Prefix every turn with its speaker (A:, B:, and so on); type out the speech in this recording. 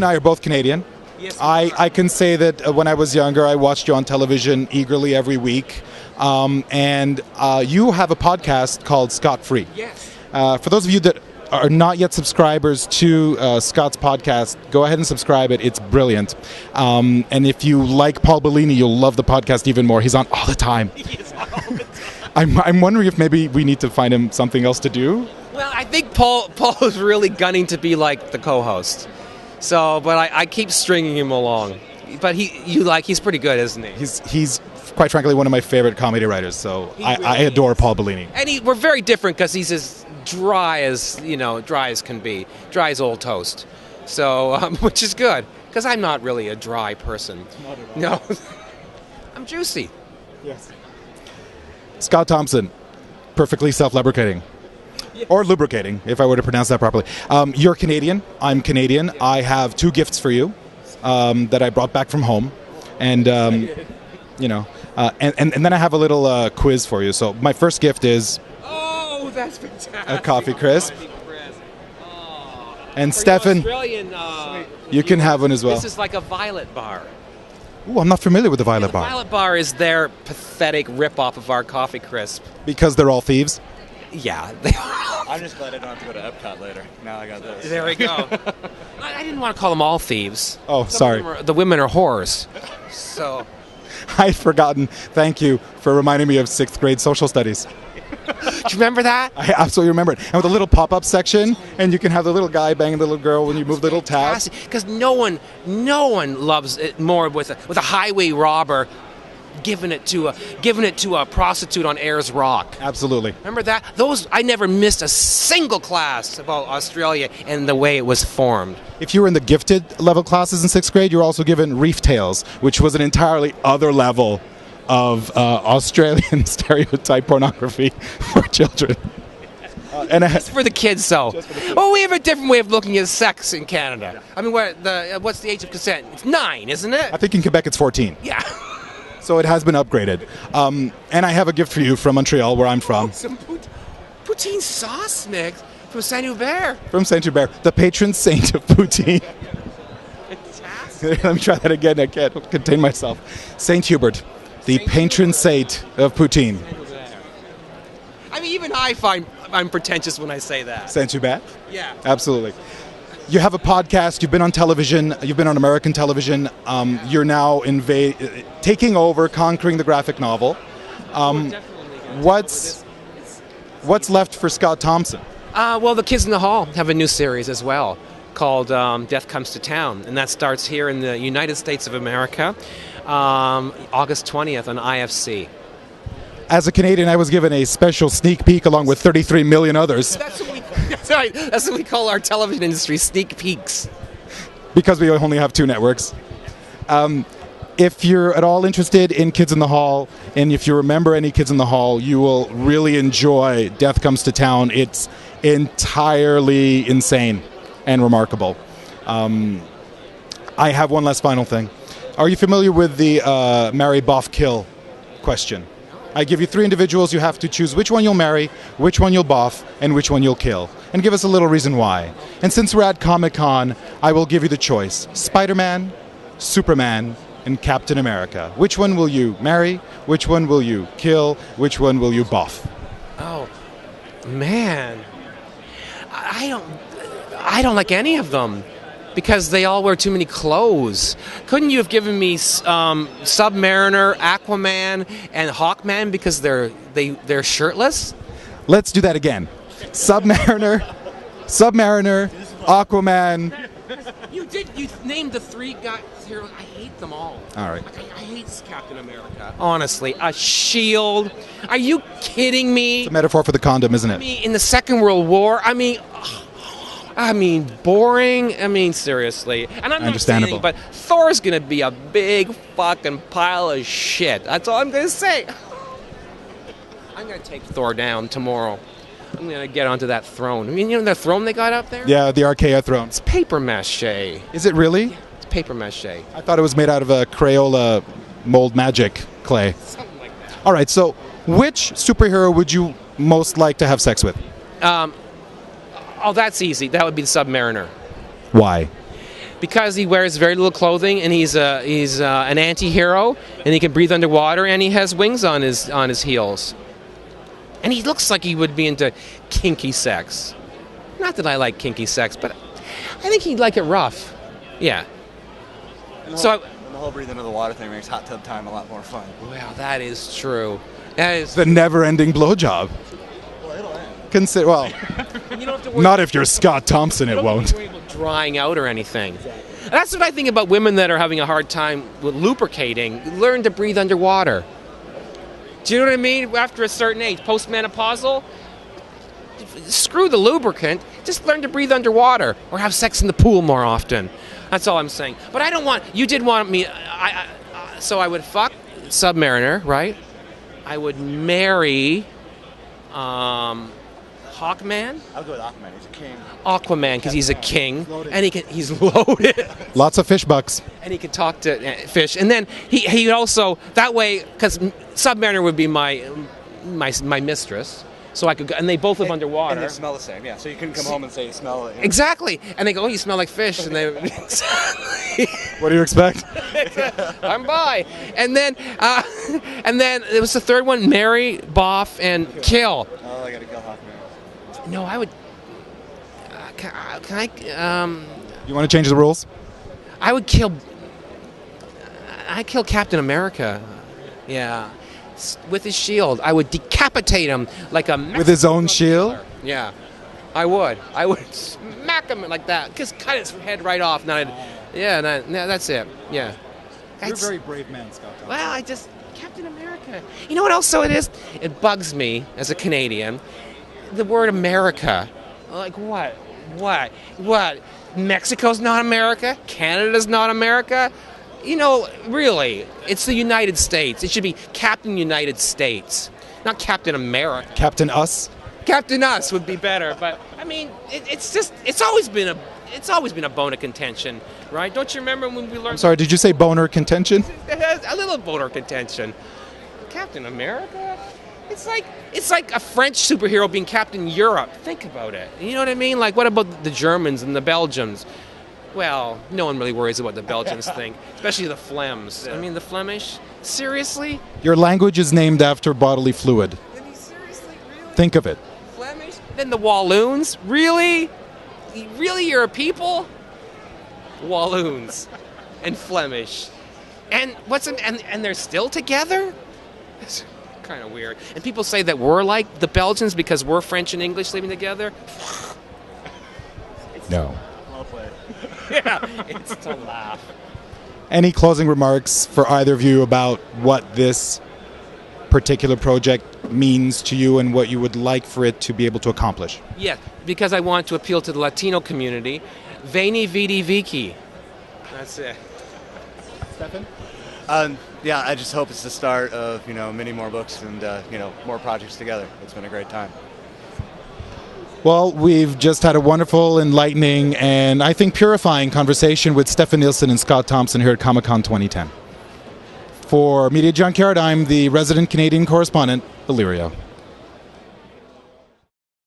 A: and I are both Canadian.
B: Yes,
A: I can say that when I was younger, I watched you on television eagerly every week. And you have a podcast called Scott Free.
B: Yes.
A: For those of you that are not yet subscribers to Scott's podcast, go ahead and subscribe it. It's brilliant. And if you like Paul Bellini, you'll love the podcast even more. He's on all the time.
B: He's on all the time.
A: I'm wondering if maybe we need to find him something else to do.
B: Well, I think Paul is really gunning to be like the co-host. So, but I keep stringing him along. But he's pretty good, isn't he?
A: He's quite frankly one of my favorite comedy writers. So I adore Paul Bellini.
B: And we're very different because he's as dry as can be, dry as old toast. So, which is good because I'm not really a dry person. No, I'm juicy.
A: Yes. Scott Thompson, perfectly self-lubricating.
B: Yes.
A: Or lubricating, if I were to pronounce that properly. You're Canadian. I'm Canadian. Yes. I have 2 gifts for you that I brought back from home. And, and then I have a little quiz for you. So my first gift is...
B: Oh, that's fantastic.
A: A coffee crisp.
B: Oh.
A: And
B: For
A: Stefan,
B: Australian,
A: you can have one as well.
B: This is like a Violet Bar.
A: Ooh, I'm not familiar with the Violet Bar.
B: The Violet Bar is their pathetic rip-off of our coffee crisp.
A: Because they're all thieves?
B: Yeah, they are.
C: I'm just glad I don't have to go to Epcot later. Now I got this.
B: There we go. I didn't want to call them all thieves.
A: Oh, sorry.
B: The women are whores. So
A: I'd forgotten. Thank you for reminding me of 6th grade social studies.
B: do you remember that?
A: I absolutely remember it. And with a little pop-up section, and you can have the little guy banging the little girl when you move the little tabs.
B: Because no one loves it more with a highway robber giving it to a prostitute on Ayers Rock.
A: Absolutely.
B: Remember that? I never missed a single class about Australia and the way it was formed.
A: If you were in the gifted level classes in 6th grade, you were also given Reef Tales, which was an entirely other level of Australian stereotype pornography for children.
B: Just for the kids, though. Well, we have a different way of looking at sex in Canada. I mean, what's the age of consent? It's 9, isn't it?
A: I think in Quebec it's 14.
B: Yeah.
A: So it has been upgraded. And I have a gift for you from Montreal, where I'm from.
B: Some poutine sauce mix from Saint-Hubert.
A: From Saint-Hubert, the patron saint of poutine.
B: Fantastic.
A: Let me try that again. I can't contain myself. Saint Hubert, the patron saint of poutine.
B: I mean, even I find I'm pretentious when I say that.
A: Saint Hubert?
B: Yeah.
A: Absolutely. You have a podcast. You've been on television. You've been on American television. You're now taking over, conquering the graphic novel. What's left for Scott Thompson?
B: Well, the Kids in the Hall have a new series as well called Death Comes to Town, and that starts here in the United States of America, August 20th on IFC.
A: As a Canadian, I was given a special sneak peek along with 33 million others.
B: That's what we call our television industry, sneak peeks.
A: Because we only have 2 networks. If you're at all interested in Kids in the Hall, and if you remember any Kids in the Hall, you will really enjoy Death Comes to Town. It's entirely insane and remarkable. I have one last final thing. Are you familiar with the marry, Boff, kill question? I give you 3 individuals. You have to choose which one you'll marry, which one you'll boff, and which one you'll kill. And give us a little reason why. And since we're at Comic-Con, I will give you the choice. Spider-Man, Superman, and Captain America. Which one will you marry? Which one will you kill? Which one will you boff?
B: Oh, man. I don't like any of them. Because they all wear too many clothes. Couldn't you have given me Submariner, Aquaman, and Hawkman because they're shirtless?
A: Let's do that again. Submariner, Aquaman.
B: You named the 3 guys here. I hate them all.
A: All right.
B: I hate Captain America. Honestly, a shield. Are you kidding me?
A: It's a metaphor for the condom, isn't it?
B: I mean, in the Second World War, boring. I mean, seriously. And I'm not saying, but Thor's going to be a big fucking pile of shit. That's all I'm going to say. I'm going to take Thor down tomorrow. I'm going to get onto that throne. I mean, you know the throne they got up there?
A: Yeah, the Archaea throne.
B: It's paper mache.
A: Is it really?
B: Yeah, it's paper mache.
A: I thought it was made out of a Crayola mold magic clay.
B: Something like that.
A: All right, so which superhero would you most like to have sex with?
B: Oh, that's easy. That would be the Submariner.
A: Why?
B: because he wears very little clothing, and he's an anti-hero, and he can breathe underwater, and he has wings on his heels. And he looks like he would be into kinky sex. Not that I like kinky sex, but I think he'd like it rough. Yeah.
C: And
B: So
C: the whole breathe into the water thing makes hot tub time a lot more fun.
B: well, that is true. That is.
A: The never-ending blowjob.
C: Well, it'll end.
A: Consider well,
B: You don't have to worry.
A: not if you're Scott Thompson,
B: You
A: it
B: don't
A: won't.
B: have to worry about drying out or anything. And that's what I think about women that are having a hard time with lubricating. Learn to breathe underwater. Do you know what I mean? After a certain age, postmenopausal, screw the lubricant. Just learn to breathe underwater or have sex in the pool more often. That's all I'm saying. But I don't want. You did want me. So I would fuck Submariner, right? I would marry Hawkman.
C: I'll go with Aquaman. He's a king.
B: Aquaman, because he's a king, and he's loaded,
A: Lots of fish bucks.
B: and he can talk to fish. And then he also that way, because Submariner would be my mistress, so I could go, and they both live underwater.
C: And they smell the same, yeah. So you couldn't come home and say you smell it.
B: Exactly, and they go, "Oh, you smell like fish," and they.
A: What do you expect?
B: I'm by, and then it was the third one: marry, Boff, and kill.
C: Oh, I gotta kill Hawkman.
B: No, I would. Can I?
A: You want to change the rules?
B: I would kill. I'd kill Captain America. Yeah, with his shield. I would decapitate him like a.
A: With his own shield?
B: Yeah, I would. I would smack him like that. Just cut his head right off. That's it. Yeah. That's,
A: brave man, Scott Thompson.
B: well, Captain America. You know what else? So it is. It bugs me as a Canadian. The word America. Like what? What? Mexico's not America? Canada's not America? You know, really, it's the United States. It should be Captain United States, not Captain America.
A: Captain Us?
B: Captain Us would be better, but I mean, it's always been a bone of contention, right? Don't you remember when we learned?
A: I'm sorry, did you say boner contention?
B: It has a little bone of contention. Captain America? It's like a French superhero being Captain Europe. Think about it. You know what I mean? Like, what about the Germans and the Belgians? Well, no one really worries about the Belgians think, especially the Flems. I mean, the Flemish. Seriously?
A: Your language is named after bodily fluid.
B: I mean, seriously, really?
A: Think of it.
B: Flemish? Then the Walloons? Really? Really, you're a people? Walloons and Flemish, and and they're still together? It's kind of weird. And people say that we're like the Belgians because we're French and English living together.
A: No.
C: Well played.
B: Yeah, it's to laugh.
A: Any closing remarks for either of you about what this particular project means to you and what you would like for it to be able to accomplish?
B: Yeah, because I want to appeal to the Latino community. Veni Vidi Vici. That's it.
A: Stefan?
C: Yeah, I just hope it's the start of, many more books and, more projects together. It's been a great time.
A: Well, we've just had a wonderful, enlightening, and I think purifying conversation with Stefan Nielsen and Scott Thompson here at Comic-Con 2010. For Media Junkyard, I'm the resident Canadian correspondent, Alirio.